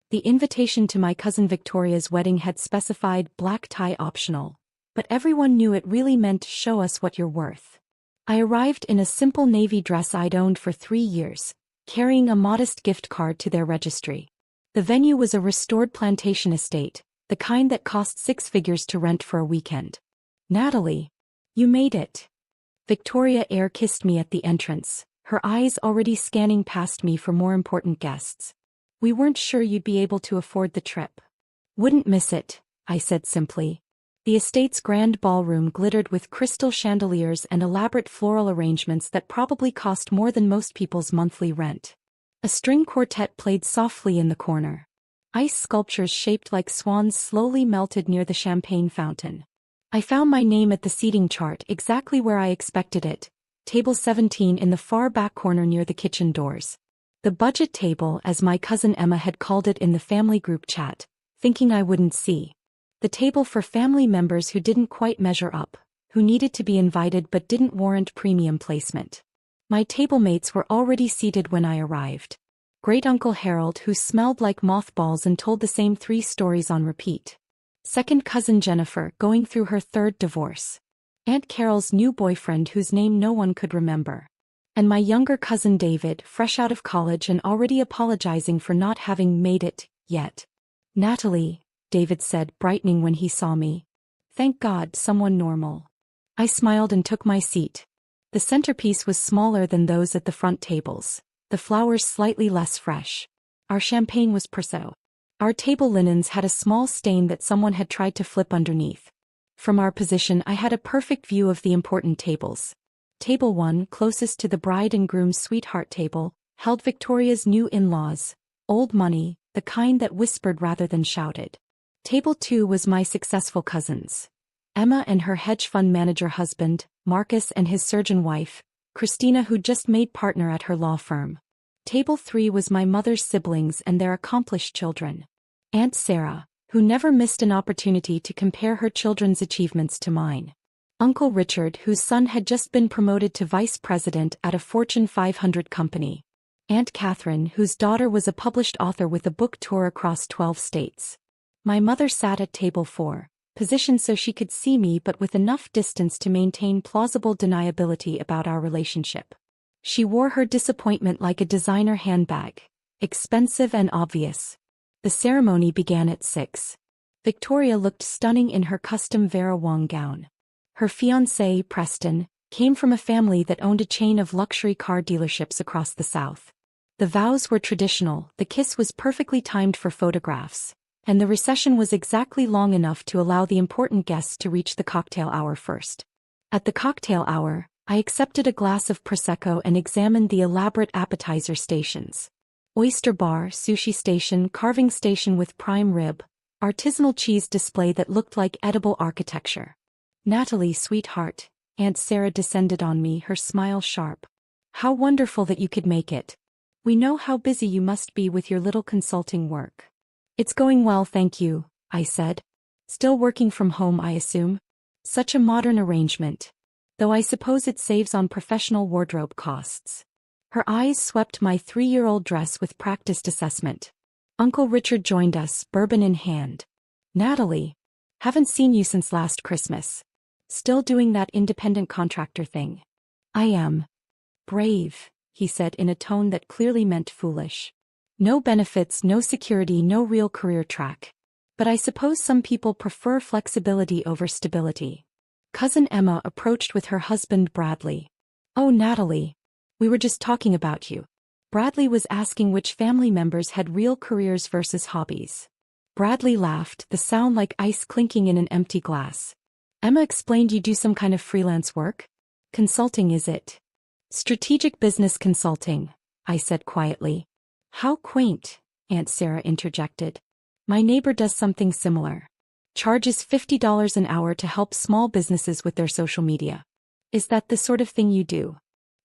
The invitation to my cousin Victoria's wedding had specified black tie optional, but everyone knew it really meant show us what you're worth. I arrived in a simple navy dress I'd owned for 3 years, carrying a modest gift card to their registry. The venue was a restored plantation estate, the kind that cost 6 figures to rent for a weekend. "Natalie, you made it." Victoria air kissed me at the entrance, her eyes already scanning past me for more important guests. "We weren't sure you'd be able to afford the trip." "Wouldn't miss it," I said simply. The estate's grand ballroom glittered with crystal chandeliers and elaborate floral arrangements that probably cost more than most people's monthly rent. A string quartet played softly in the corner. Ice sculptures shaped like swans slowly melted near the champagne fountain. I found my name at the seating chart exactly where I expected it, table 17 in the far back corner near the kitchen doors. The budget table, as my cousin Emma had called it in the family group chat, thinking I wouldn't see. The table for family members who didn't quite measure up, who needed to be invited but didn't warrant premium placement. My table mates were already seated when I arrived. Great-uncle Harold, who smelled like mothballs and told the same 3 stories on repeat. Second cousin Jennifer, going through her 3rd divorce. Aunt Carol's new boyfriend whose name no one could remember. And my younger cousin David, fresh out of college and already apologizing for not having made it yet. "Natalie," David said, brightening when he saw me. "Thank God, someone normal." I smiled and took my seat. The centerpiece was smaller than those at the front tables, the flowers slightly less fresh. Our champagne was Prosecco. Our table linens had a small stain that someone had tried to flip underneath. From our position I had a perfect view of the important tables. Table 1, closest to the bride and groom's sweetheart table, held Victoria's new in-laws, old money, the kind that whispered rather than shouted. Table 2 was my successful cousins. Emma and her hedge fund manager husband, Marcus and his surgeon wife, Christina, who just made partner at her law firm. Table 3 was my mother's siblings and their accomplished children. Aunt Sarah, who never missed an opportunity to compare her children's achievements to mine. Uncle Richard, whose son had just been promoted to vice president at a Fortune 500 company. Aunt Catherine, whose daughter was a published author with a book tour across 12 states. My mother sat at table 4, positioned so she could see me but with enough distance to maintain plausible deniability about our relationship. She wore her disappointment like a designer handbag, expensive and obvious. The ceremony began at 6. Victoria looked stunning in her custom Vera Wang gown. Her fiancé, Preston, came from a family that owned a chain of luxury car dealerships across the South. The vows were traditional, the kiss was perfectly timed for photographs, and the recession was exactly long enough to allow the important guests to reach the cocktail hour first. At the cocktail hour, I accepted a glass of Prosecco and examined the elaborate appetizer stations. Oyster bar, sushi station, carving station with prime rib, artisanal cheese display that looked like edible architecture. "Natalie, sweetheart," Aunt Sarah descended on me, her smile sharp. "How wonderful that you could make it. We know how busy you must be with your little consulting work." "It's going well, thank you," I said. "Still working from home, I assume?" "Such a modern arrangement. Though I suppose it saves on professional wardrobe costs." Her eyes swept my 3-year-old dress with practiced assessment. Uncle Richard joined us, bourbon in hand. "Natalie, haven't seen you since last Christmas. Still doing that independent contractor thing?" "I am." "Brave," he said in a tone that clearly meant foolish. "No benefits, no security, no real career track. But I suppose some people prefer flexibility over stability." Cousin Emma approached with her husband Bradley. "Oh, Natalie. We were just talking about you." Bradley was asking which family members had real careers versus hobbies. Bradley laughed, the sound like ice clinking in an empty glass. "Emma explained you do some kind of freelance work? Consulting, is it?" "Strategic business consulting," I said quietly. "How quaint," Aunt Sarah interjected. "My neighbor does something similar. Charges $50 an hour to help small businesses with their social media. Is that the sort of thing you do?"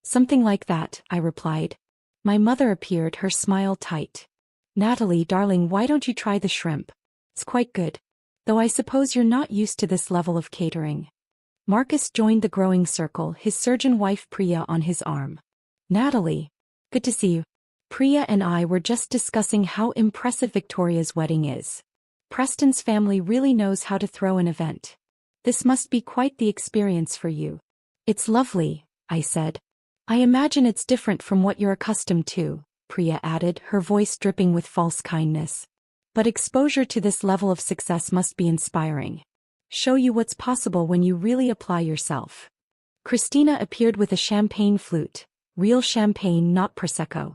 "Something like that," I replied. My mother appeared, her smile tight. "Natalie, darling, why don't you try the shrimp? It's quite good. Though I suppose you're not used to this level of catering." Marcus joined the growing circle, his surgeon wife Priya on his arm. "Natalie. Good to see you." Priya and I were just discussing how impressive Victoria's wedding is. Preston's family really knows how to throw an event. This must be quite the experience for you. It's lovely, I said. I imagine it's different from what you're accustomed to, Priya added, her voice dripping with false kindness. But exposure to this level of success must be inspiring. Show you what's possible when you really apply yourself. Christina appeared with a champagne flute, real champagne, not Prosecco.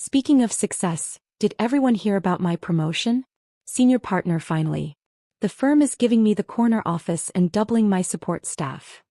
Speaking of success, did everyone hear about my promotion? Senior partner finally. The firm is giving me the corner office and doubling my support staff.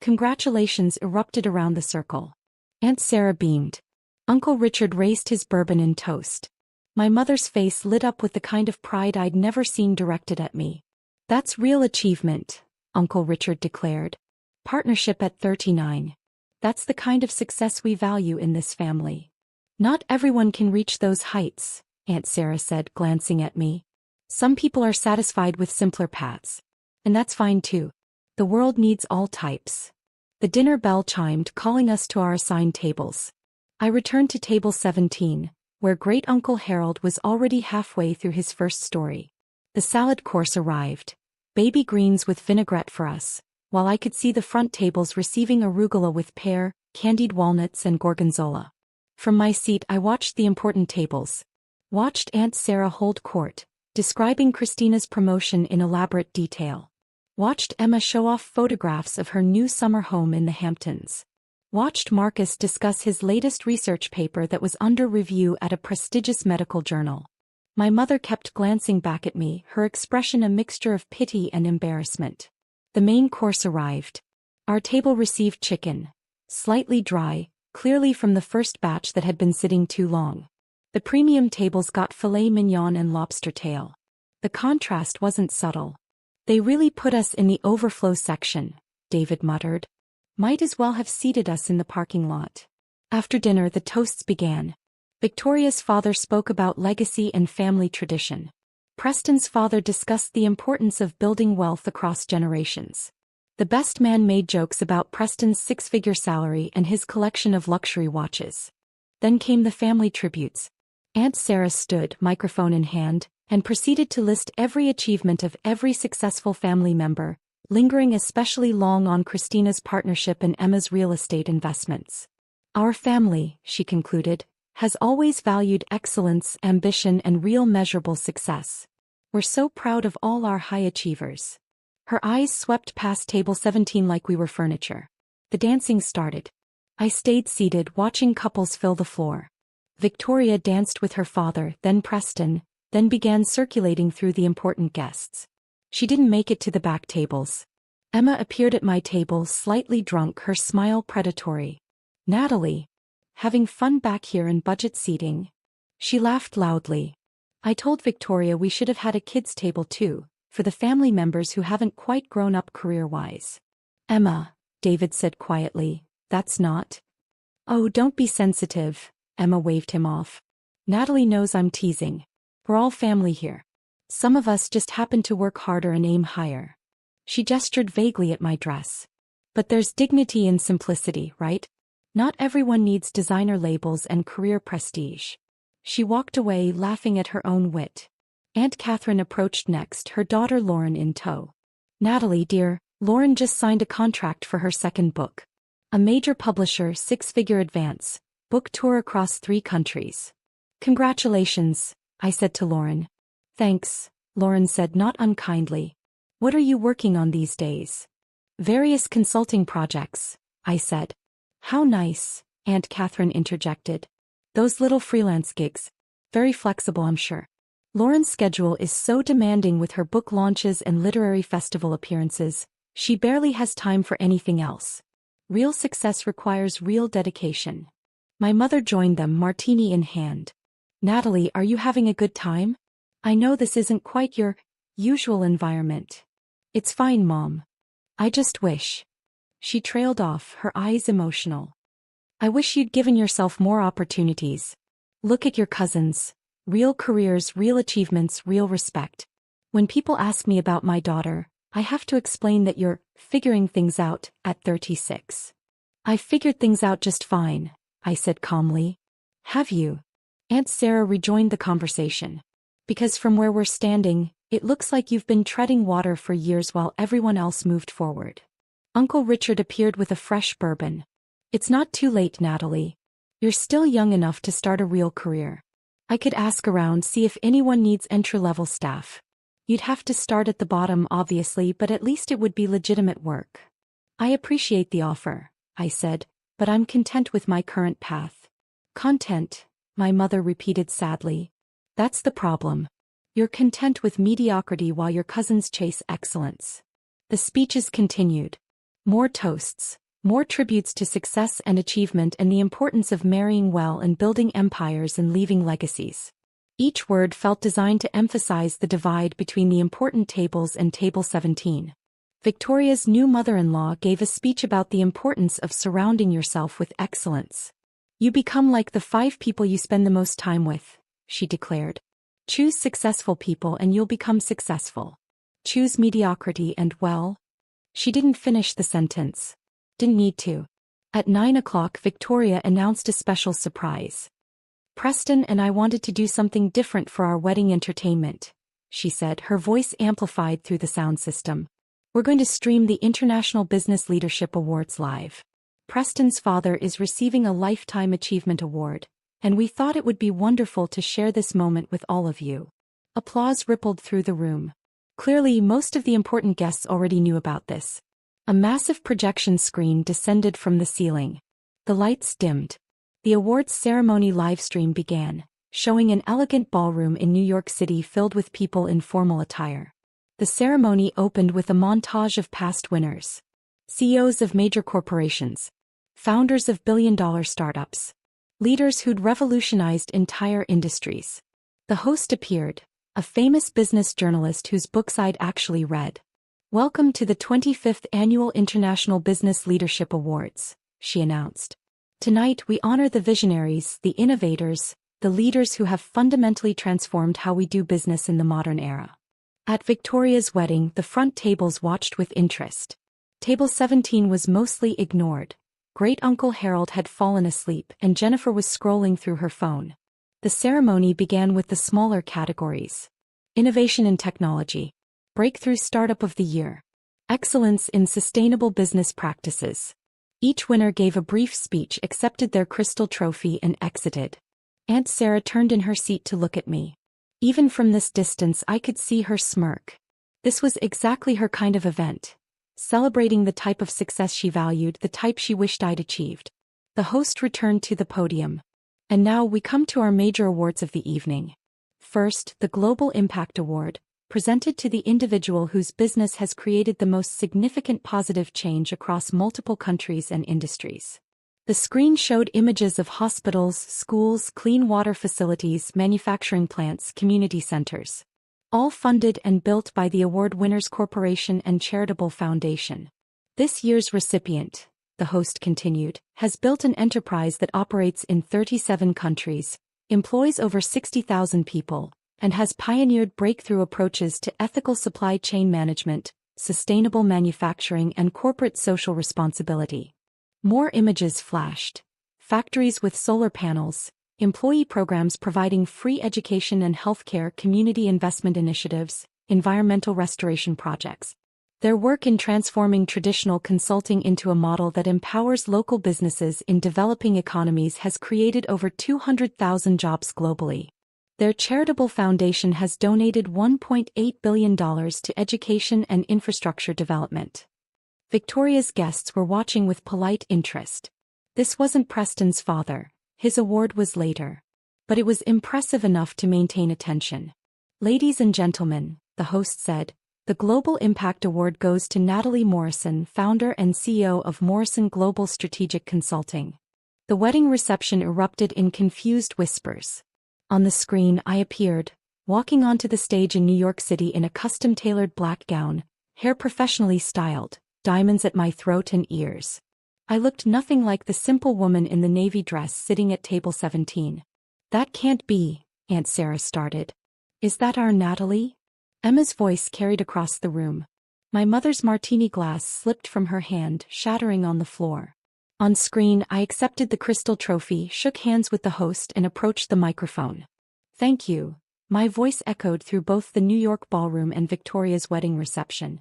Congratulations erupted around the circle. Aunt Sarah beamed. Uncle Richard raised his bourbon and toast. My mother's face lit up with the kind of pride I'd never seen directed at me. That's real achievement, Uncle Richard declared. Partnership at 39. That's the kind of success we value in this family. Not everyone can reach those heights, Aunt Sarah said, glancing at me. Some people are satisfied with simpler paths. And that's fine too. The world needs all types. The dinner bell chimed, calling us to our assigned tables. I returned to table 17, where Great-Uncle Harold was already halfway through his first story. The salad course arrived. Baby greens with vinaigrette for us, while I could see the front tables receiving arugula with pear, candied walnuts and gorgonzola. From my seat I watched the important tables. Watched Aunt Sarah hold court, describing Christina's promotion in elaborate detail. Watched Emma show off photographs of her new summer home in the Hamptons. Watched Marcus discuss his latest research paper that was under review at a prestigious medical journal. My mother kept glancing back at me, her expression a mixture of pity and embarrassment. The main course arrived. Our table received chicken. Slightly dry, clearly from the first batch that had been sitting too long. The premium tables got filet mignon and lobster tail. The contrast wasn't subtle. They really put us in the overflow section, David muttered. Might as well have seated us in the parking lot. After dinner the toasts began. Victoria's father spoke about legacy and family tradition. Preston's father discussed the importance of building wealth across generations. The best man made jokes about Preston's six-figure salary and his collection of luxury watches. Then came the family tributes. Aunt Sarah stood, microphone in hand, and proceeded to list every achievement of every successful family member, lingering especially long on Christina's partnership and Emma's real estate investments. Our family, she concluded, has always valued excellence, ambition, and real measurable success. We're so proud of all our high achievers. Her eyes swept past table 17 like we were furniture. The dancing started. I stayed seated watching couples fill the floor. Victoria danced with her father, then Preston, then began circulating through the important guests. She didn't make it to the back tables. Emma appeared at my table slightly drunk, her smile predatory. Natalie. Having fun back here in budget seating? She laughed loudly. I told Victoria we should have had a kids' table too, for the family members who haven't quite grown up career-wise. Emma, David said quietly, that's not. Oh, don't be sensitive, Emma waved him off. Natalie knows I'm teasing. We're all family here. Some of us just happen to work harder and aim higher. She gestured vaguely at my dress. But there's dignity in simplicity, right? Not everyone needs designer labels and career prestige. She walked away laughing at her own wit. Aunt Catherine approached next, her daughter Lauren in tow. Natalie, dear, Lauren just signed a contract for her second book. A major publisher, six-figure advance, book tour across 3 countries. Congratulations, I said to Lauren. Thanks, Lauren said not unkindly. What are you working on these days? Various consulting projects, I said. How nice, Aunt Catherine interjected. Those little freelance gigs. Very flexible, I'm sure. Lauren's schedule is so demanding with her book launches and literary festival appearances, she barely has time for anything else. Real success requires real dedication. My mother joined them, martini in hand. Natalie, are you having a good time? I know this isn't quite your usual environment. It's fine, Mom. I just wish. She trailed off, her eyes emotional. I wish you'd given yourself more opportunities. Look at your cousins. Real careers, real achievements, real respect. When people ask me about my daughter, I have to explain that you're figuring things out at 36. I figured things out just fine, I said calmly. Have you? Aunt Sarah rejoined the conversation. Because from where we're standing, it looks like you've been treading water for years while everyone else moved forward. Uncle Richard appeared with a fresh bourbon. It's not too late, Natalie. You're still young enough to start a real career. I could ask around, see if anyone needs entry-level staff. You'd have to start at the bottom, obviously, but at least it would be legitimate work. I appreciate the offer, I said, but I'm content with my current path. Content, my mother repeated sadly. That's the problem. You're content with mediocrity while your cousins chase excellence. The speeches continued. More toasts, more tributes to success and achievement and the importance of marrying well and building empires and leaving legacies. Each word felt designed to emphasize the divide between the important tables and Table 17. Victoria's new mother-in-law gave a speech about the importance of surrounding yourself with excellence. You become like the 5 people you spend the most time with, she declared. Choose successful people and you'll become successful. Choose mediocrity and well. She didn't finish the sentence. Didn't need to. At 9 o'clock, Victoria announced a special surprise. Preston and I wanted to do something different for our wedding entertainment, she said, her voice amplified through the sound system. We're going to stream the International Business Leadership Awards live. Preston's father is receiving a Lifetime Achievement Award, and we thought it would be wonderful to share this moment with all of you. Applause rippled through the room. Clearly, most of the important guests already knew about this. A massive projection screen descended from the ceiling. The lights dimmed. The awards ceremony livestream began, showing an elegant ballroom in New York City filled with people in formal attire. The ceremony opened with a montage of past winners. CEOs of major corporations. Founders of billion-dollar startups. Leaders who'd revolutionized entire industries. The host appeared, a famous business journalist whose books I'd actually read. Welcome to the 25th Annual International Business Leadership Awards, she announced. Tonight we honor the visionaries, the innovators, the leaders who have fundamentally transformed how we do business in the modern era. At Victoria's wedding, the front tables watched with interest. Table 17 was mostly ignored. Great-Uncle Harold had fallen asleep and Jennifer was scrolling through her phone. The ceremony began with the smaller categories. Innovation in technology. Breakthrough Startup of the Year. Excellence in Sustainable Business Practices. Each winner gave a brief speech, accepted their crystal trophy and exited. Aunt Sarah turned in her seat to look at me. Even from this distance I could see her smirk. This was exactly her kind of event. Celebrating the type of success she valued, the type she wished I'd achieved. The host returned to the podium. And now we come to our major awards of the evening. First, the Global Impact Award, presented to the individual whose business has created the most significant positive change across multiple countries and industries. The screen showed images of hospitals, schools, clean water facilities, manufacturing plants, community centers. All funded and built by the award winners' corporation and charitable foundation. This year's recipient, the host continued, has built an enterprise that operates in 37 countries, employs over 60,000 people, and has pioneered breakthrough approaches to ethical supply chain management, sustainable manufacturing and corporate social responsibility. More images flashed. Factories with solar panels, employee programs providing free education and healthcare, community investment initiatives, environmental restoration projects. Their work in transforming traditional consulting into a model that empowers local businesses in developing economies has created over 200,000 jobs globally. Their charitable foundation has donated $1.8 billion to education and infrastructure development. Victoria's guests were watching with polite interest. This wasn't Preston's father, his award was later. But it was impressive enough to maintain attention. Ladies and gentlemen, the host said, the Global Impact Award goes to Natalie Morrison, founder and CEO of Morrison Global Strategic Consulting. The wedding reception erupted in confused whispers. On the screen I appeared, walking onto the stage in New York City in a custom-tailored black gown, hair professionally styled, diamonds at my throat and ears. I looked nothing like the simple woman in the navy dress sitting at table 17. That can't be, Aunt Sarah started. Is that our Natalie? Emma's voice carried across the room. My mother's martini glass slipped from her hand, shattering on the floor. On screen, I accepted the crystal trophy, shook hands with the host, and approached the microphone. Thank you. My voice echoed through both the New York ballroom and Victoria's wedding reception.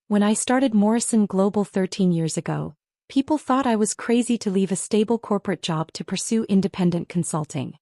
When I started Morrison Global 13 years ago, people thought I was crazy to leave a stable corporate job to pursue independent consulting.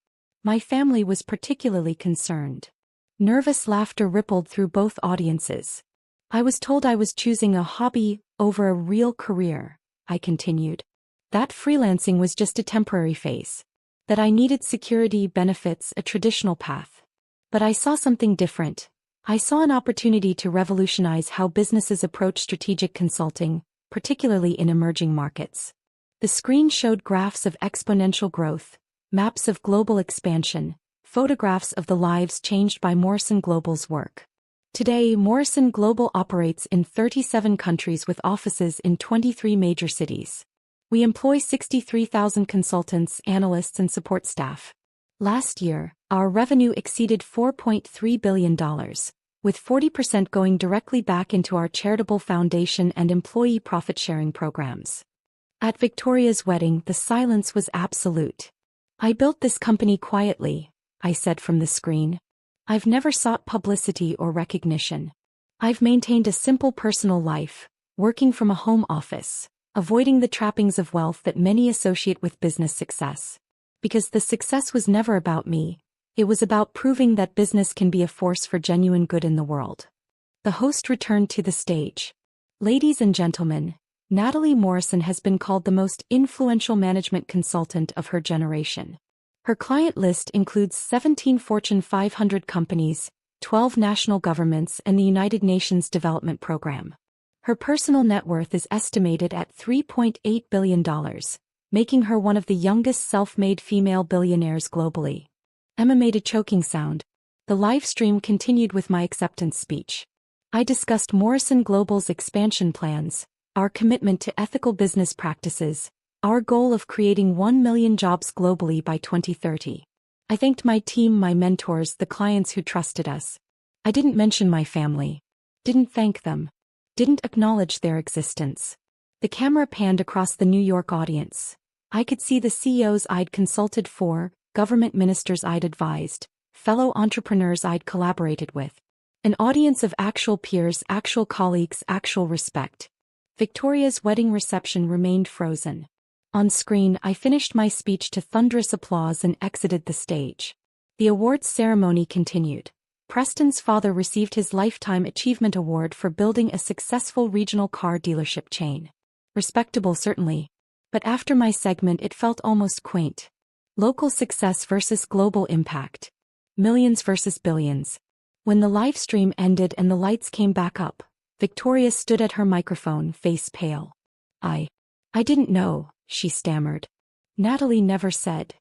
My family was particularly concerned. Nervous laughter rippled through both audiences. I was told I was choosing a hobby over a real career, I continued. That freelancing was just a temporary phase. That I needed security, benefits, a traditional path. But I saw something different. I saw an opportunity to revolutionize how businesses approach strategic consulting, particularly in emerging markets. The screen showed graphs of exponential growth, maps of global expansion, photographs of the lives changed by Morrison Global's work. Today, Morrison Global operates in 37 countries with offices in 23 major cities. We employ 63,000 consultants, analysts, and support staff. Last year, our revenue exceeded $4.3 billion, with 40% going directly back into our charitable foundation and employee profit-sharing programs. At Victoria's wedding, the silence was absolute. I built this company quietly, I said from the screen. I've never sought publicity or recognition. I've maintained a simple personal life, working from a home office, avoiding the trappings of wealth that many associate with business success. Because the success was never about me, it was about proving that business can be a force for genuine good in the world. The host returned to the stage. Ladies and gentlemen, Natalie Morrison has been called the most influential management consultant of her generation. Her client list includes 17 Fortune 500 companies, 12 national governments, and the United Nations Development Program. Her personal net worth is estimated at $3.8 billion, making her one of the youngest self-made female billionaires globally. Emma made a choking sound. The live stream continued with my acceptance speech. I discussed Morrison Global's expansion plans, our commitment to ethical business practices, our goal of creating 1 million jobs globally by 2030. I thanked my team, my mentors, the clients who trusted us. I didn't mention my family. Didn't thank them. Didn't acknowledge their existence. The camera panned across the New York audience. I could see the CEOs I'd consulted for, government ministers I'd advised, fellow entrepreneurs I'd collaborated with. An audience of actual peers, actual colleagues, actual respect. Victoria's wedding reception remained frozen. On screen, I finished my speech to thunderous applause and exited the stage. The awards ceremony continued. Preston's father received his Lifetime Achievement Award for building a successful regional car dealership chain. Respectable, certainly. But after my segment, it felt almost quaint. Local success versus global impact. Millions versus billions. When the live stream ended and the lights came back up, Victoria stood at her microphone, face pale. I didn't know, she stammered. Natalie never said.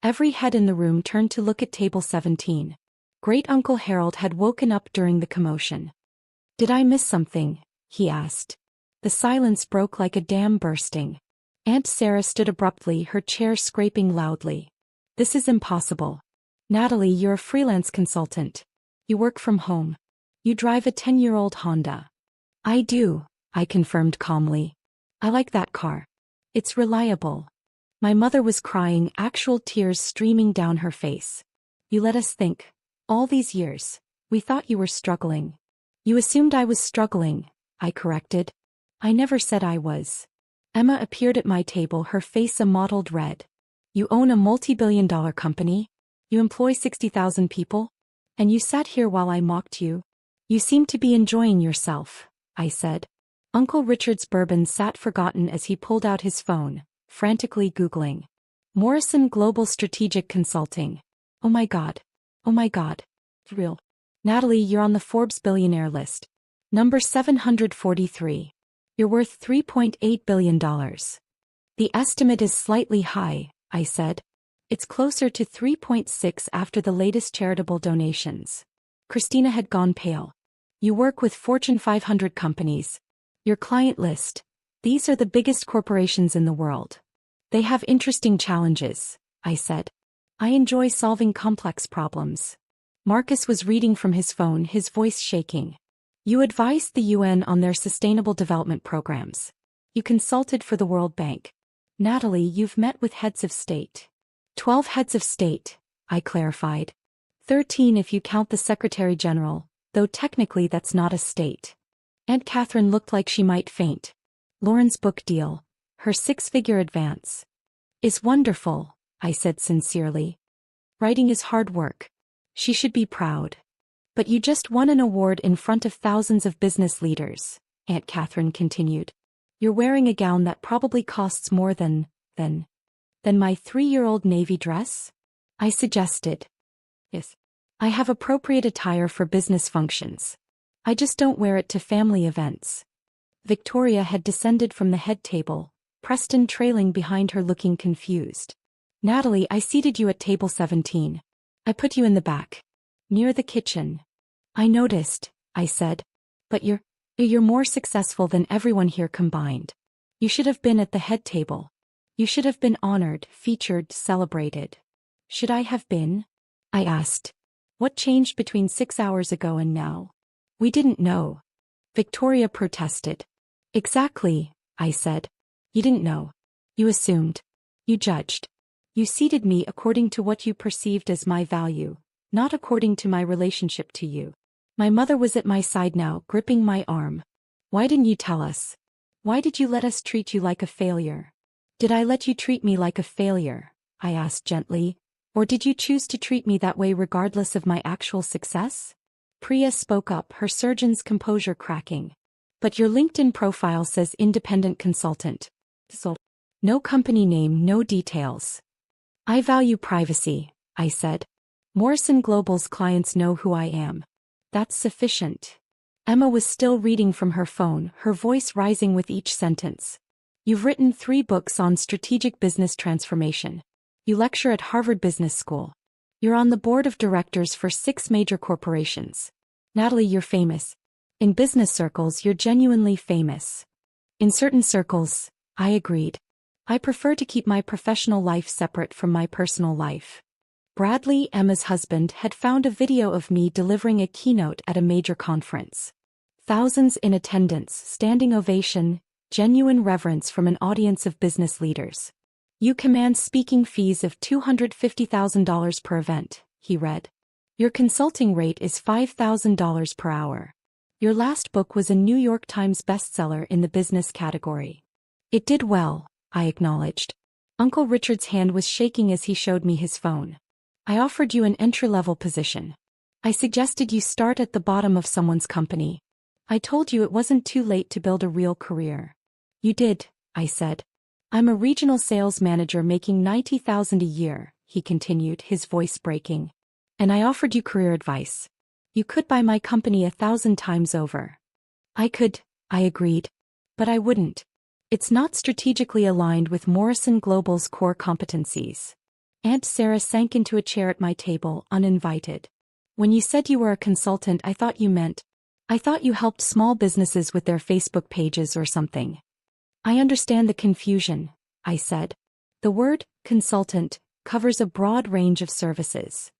Every head in the room turned to look at table 17. Great-uncle Harold had woken up during the commotion. Did I miss something? He asked. The silence broke like a dam bursting. Aunt Sarah stood abruptly, her chair scraping loudly. This is impossible. Natalie, you're a freelance consultant. You work from home. You drive a 10-year-old Honda. I do, I confirmed calmly. I like that car. It's reliable. My mother was crying, actual tears streaming down her face. You let us think. All these years, we thought you were struggling. You assumed I was struggling, I corrected. I never said I was. Emma appeared at my table, her face a mottled red. You own a multi-billion-dollar company? You employ 60,000 people? And you sat here while I mocked you? You seem to be enjoying yourself, I said. Uncle Richard's bourbon sat forgotten as he pulled out his phone, frantically Googling. Morrison Global Strategic Consulting. Oh my God. Oh my God. Real. Natalie, you're on the Forbes billionaire list. Number 743. You're worth $3.8 billion. The estimate is slightly high, I said. It's closer to 3.6 after the latest charitable donations. Christina had gone pale. You work with Fortune 500 companies. Your client list. These are the biggest corporations in the world. They have interesting challenges, I said. I enjoy solving complex problems. Marcus was reading from his phone, his voice shaking. You advised the UN on their sustainable development programs. You consulted for the World Bank. Natalie, you've met with heads of state. 12 heads of state, I clarified. 13 if you count the Secretary General, though technically that's not a state. Aunt Catherine looked like she might faint. Lauren's book deal, her 6-figure advance, is wonderful, I said sincerely. Writing is hard work. She should be proud. But you just won an award in front of thousands of business leaders, Aunt Catherine continued. You're wearing a gown that probably costs more than my 3-year-old navy dress? I suggested. Yes. I have appropriate attire for business functions. I just don't wear it to family events. Victoria had descended from the head table, Preston trailing behind her looking confused. Natalie, I seated you at table 17. I put you in the back. Near the kitchen. I noticed, I said. But you're more successful than everyone here combined. You should have been at the head table. You should have been honored, featured, celebrated. Should I have been? I asked. What changed between 6 hours ago and now? We didn't know. Victoria protested. Exactly, I said. You didn't know. You assumed. You judged. You seated me according to what you perceived as my value, not according to my relationship to you. My mother was at my side now, gripping my arm. Why didn't you tell us? Why did you let us treat you like a failure? Did I let you treat me like a failure? I asked gently. Or did you choose to treat me that way regardless of my actual success? Priya spoke up, her surgeon's composure cracking. But your LinkedIn profile says independent consultant. So, no company name, no details. I value privacy, I said. Morrison Global's clients know who I am. That's sufficient. Emma was still reading from her phone, her voice rising with each sentence. You've written 3 books on strategic business transformation. You lecture at Harvard Business School. You're on the board of directors for 6 major corporations. Natalie, you're famous. In business circles, you're genuinely famous. In certain circles, I agreed. I prefer to keep my professional life separate from my personal life. Bradley, Emma's husband, had found a video of me delivering a keynote at a major conference. Thousands in attendance, standing ovation, genuine reverence from an audience of business leaders. You command speaking fees of $250,000 per event, he read. Your consulting rate is $5,000 per hour. Your last book was a New York Times bestseller in the business category. It did well, I acknowledged. Uncle Richard's hand was shaking as he showed me his phone. I offered you an entry-level position. I suggested you start at the bottom of someone's company. I told you it wasn't too late to build a real career. You did, I said. I'm a regional sales manager making $90,000 a year, he continued, his voice breaking. And I offered you career advice. You could buy my company 1,000 times over. I could, I agreed. But I wouldn't. It's not strategically aligned with Morrison Global's core competencies. Aunt Sarah sank into a chair at my table, uninvited. When you said you were a consultant, I thought you helped small businesses with their Facebook pages or something. I understand the confusion, I said. The word, consultant, covers a broad range of services.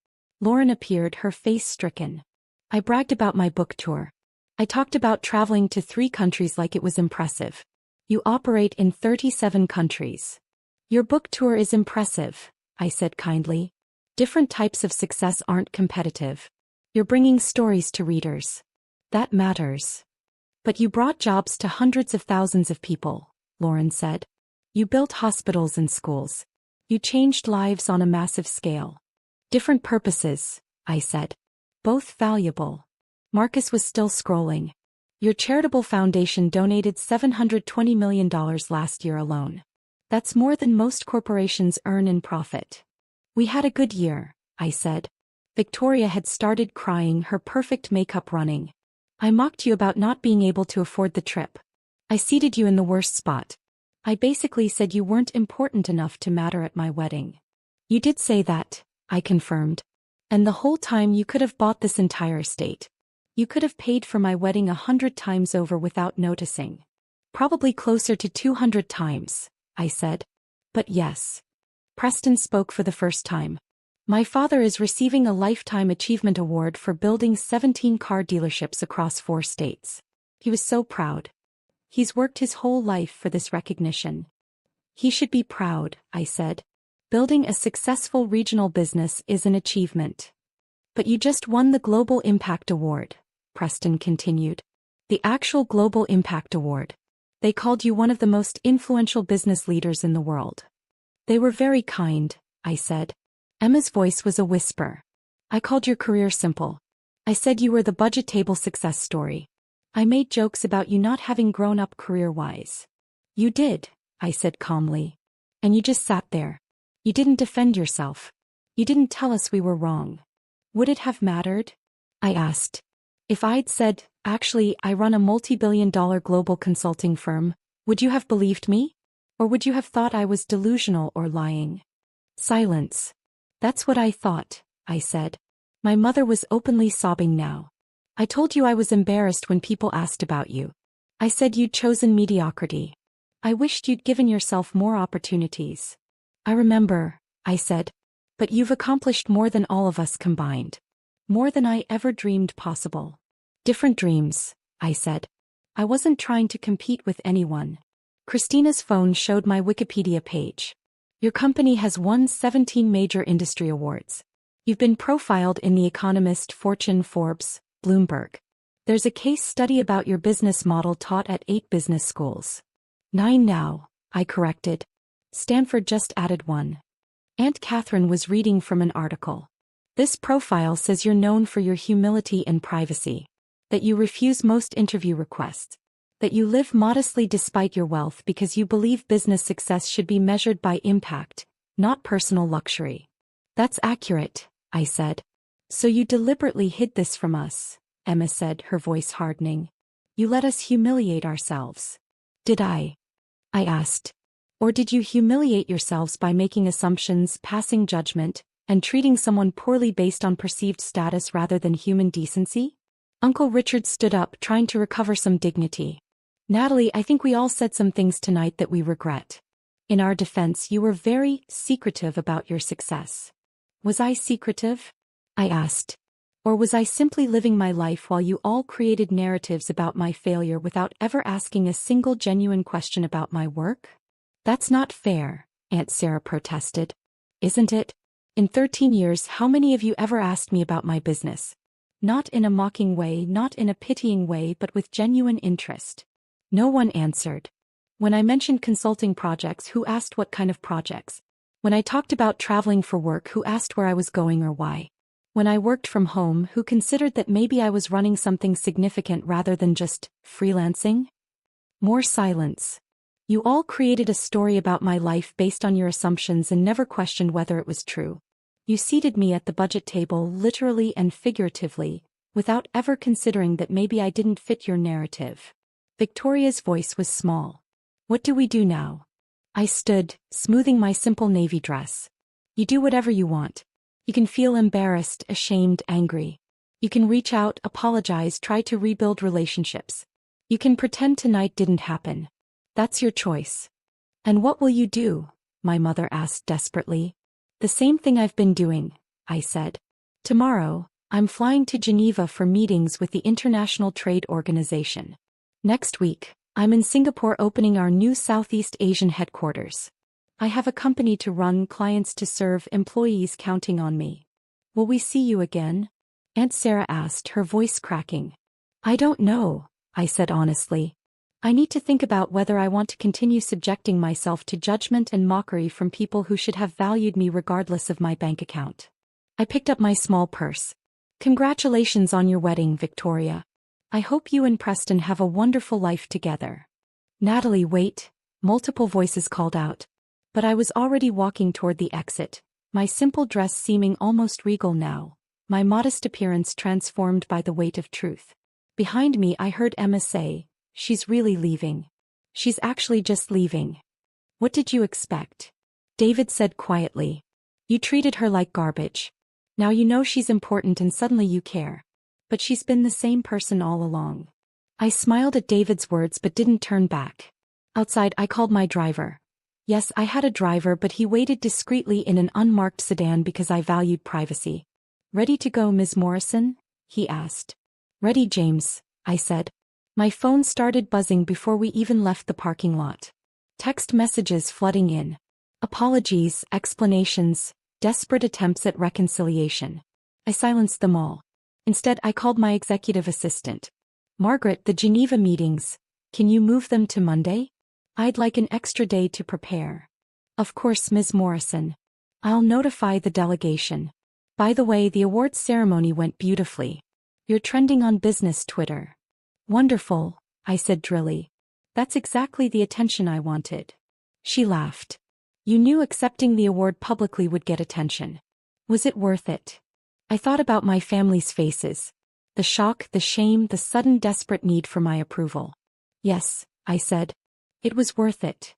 Lauren appeared, her face stricken. I bragged about my book tour. I talked about traveling to 3 countries like it was impressive. You operate in 37 countries. Your book tour is impressive, I said kindly. Different types of success aren't competitive. You're bringing stories to readers. That matters. But you brought jobs to hundreds of thousands of people, Lauren said. You built hospitals and schools. You changed lives on a massive scale. Different purposes, I said. Both valuable. Marcus was still scrolling. Your charitable foundation donated $720 million last year alone. That's more than most corporations earn in profit. We had a good year, I said. Victoria had started crying, her perfect makeup running. I mocked you about not being able to afford the trip. I seated you in the worst spot. I basically said you weren't important enough to matter at my wedding. You did say that, I confirmed. And the whole time you could have bought this entire estate. You could have paid for my wedding 100 times over without noticing. Probably closer to 200 times, I said. But yes. Preston spoke for the first time. My father is receiving a Lifetime Achievement Award for building 17 car dealerships across 4 states. He was so proud. He's worked his whole life for this recognition. He should be proud, I said. Building a successful regional business is an achievement. But you just won the Global Impact Award, Preston continued. The actual Global Impact Award. They called you one of the most influential business leaders in the world. They were very kind, I said. Emma's voice was a whisper. I called your career simple. I said you were the budget table success story. I made jokes about you not having grown up career-wise. You did, I said calmly. And you just sat there. You didn't defend yourself. You didn't tell us we were wrong. Would it have mattered? I asked. If I'd said, actually, I run a multi-billion-dollar global consulting firm, would you have believed me? Or would you have thought I was delusional or lying? Silence. That's what I thought, I said. My mother was openly sobbing now. I told you I was embarrassed when people asked about you. I said you'd chosen mediocrity. I wished you'd given yourself more opportunities. I remember, I said. But you've accomplished more than all of us combined. More than I ever dreamed possible. Different dreams, I said. I wasn't trying to compete with anyone. Christina's phone showed my Wikipedia page. Your company has won 17 major industry awards. You've been profiled in The Economist, Fortune, Forbes, Bloomberg. There's a case study about your business model taught at 8 business schools. 9 now, I corrected. Stanford just added 1. Aunt Catherine was reading from an article. This profile says you're known for your humility and privacy. That you refuse most interview requests. That you live modestly despite your wealth because you believe business success should be measured by impact, not personal luxury. That's accurate, I said. So you deliberately hid this from us, Emma said, her voice hardening. You let us humiliate ourselves. Did I asked. Or did you humiliate yourselves by making assumptions, passing judgment, and treating someone poorly based on perceived status rather than human decency? Uncle Richard stood up, trying to recover some dignity. Natalie, I think we all said some things tonight that we regret. In our defense, you were very secretive about your success. Was I secretive? I asked. Or was I simply living my life while you all created narratives about my failure without ever asking a single genuine question about my work? That's not fair, Aunt Sarah protested. Isn't it? In 13 years, how many of you ever asked me about my business? Not in a mocking way, not in a pitying way, but with genuine interest. No one answered. When I mentioned consulting projects, who asked what kind of projects? When I talked about traveling for work, who asked where I was going or why? When I worked from home, who considered that maybe I was running something significant rather than just freelancing? More silence. You all created a story about my life based on your assumptions and never questioned whether it was true. You seated me at the budget table literally and figuratively, without ever considering that maybe I didn't fit your narrative. Victoria's voice was small. What do we do now? I stood, smoothing my simple navy dress. You do whatever you want. You can feel embarrassed, ashamed, angry. You can reach out, apologize, try to rebuild relationships. You can pretend tonight didn't happen. That's your choice. And what will you do? My mother asked desperately. The same thing I've been doing, I said. Tomorrow, I'm flying to Geneva for meetings with the International Trade Organization. Next week, I'm in Singapore opening our new Southeast Asian headquarters. I have a company to run, clients to serve, employees counting on me. Will we see you again? Aunt Sarah asked, her voice cracking. I don't know, I said honestly. I need to think about whether I want to continue subjecting myself to judgment and mockery from people who should have valued me regardless of my bank account. I picked up my small purse. Congratulations on your wedding, Victoria. I hope you and Preston have a wonderful life together. Natalie, wait, multiple voices called out. But I was already walking toward the exit, my simple dress seeming almost regal now, my modest appearance transformed by the weight of truth. Behind me I heard Emma say, "She's really leaving. She's actually just leaving." What did you expect? David said quietly. You treated her like garbage. Now you know she's important and suddenly you care. But she's been the same person all along. I smiled at David's words but didn't turn back. Outside I called my driver. Yes, I had a driver, but he waited discreetly in an unmarked sedan because I valued privacy. Ready to go, Ms. Morrison? He asked. Ready, James, I said. My phone started buzzing before we even left the parking lot. Text messages flooding in. Apologies, explanations, desperate attempts at reconciliation. I silenced them all. Instead, I called my executive assistant. Margaret, the Geneva meetings, can you move them to Monday? I'd like an extra day to prepare. Of course, Ms. Morrison. I'll notify the delegation. By the way, the awards ceremony went beautifully. You're trending on business Twitter. Wonderful, I said drily. That's exactly the attention I wanted. She laughed. You knew accepting the award publicly would get attention. Was it worth it? I thought about my family's faces. The shock, the shame, the sudden desperate need for my approval. Yes, I said. It was worth it.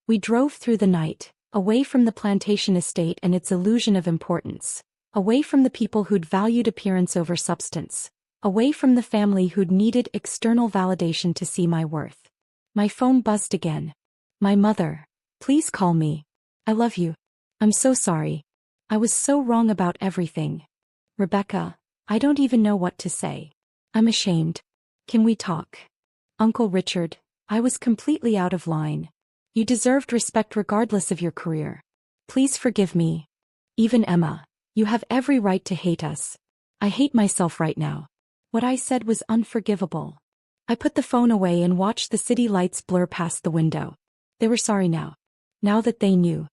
We drove through the night, away from the plantation estate and its illusion of importance, away from the people who'd valued appearance over substance, away from the family who'd needed external validation to see my worth. My phone buzzed again. My mother. Please call me. I love you. I'm so sorry. I was so wrong about everything. Rebecca, I don't even know what to say. I'm ashamed. Can we talk? Uncle Richard, I was completely out of line. You deserved respect regardless of your career. Please forgive me. Even Emma, you have every right to hate us. I hate myself right now. What I said was unforgivable. I put the phone away and watched the city lights blur past the window. They were sorry now. Now that they knew.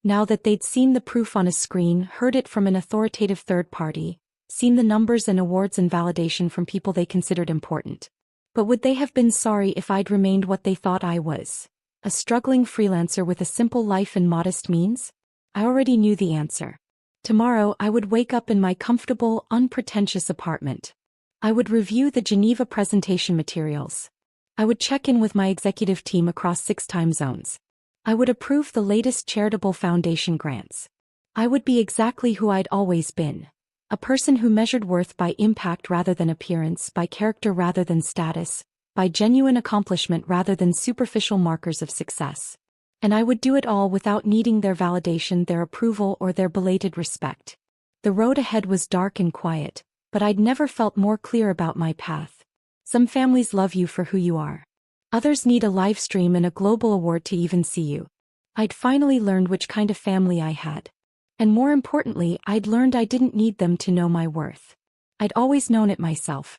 Now that they'd seen the proof on a screen, heard it from an authoritative third party, seen the numbers and awards and validation from people they considered important. But would they have been sorry if I'd remained what they thought I was? A struggling freelancer with a simple life and modest means? I already knew the answer. Tomorrow I would wake up in my comfortable, unpretentious apartment. I would review the Geneva presentation materials. I would check in with my executive team across 6 time zones. I would approve the latest charitable foundation grants. I would be exactly who I'd always been. A person who measured worth by impact rather than appearance, by character rather than status, by genuine accomplishment rather than superficial markers of success. And I would do it all without needing their validation, their approval, or their belated respect. The road ahead was dark and quiet, but I'd never felt more clear about my path. Some families love you for who you are. Others need a live stream and a global award to even see you. I'd finally learned which kind of family I had. And more importantly, I'd learned I didn't need them to know my worth. I'd always known it myself.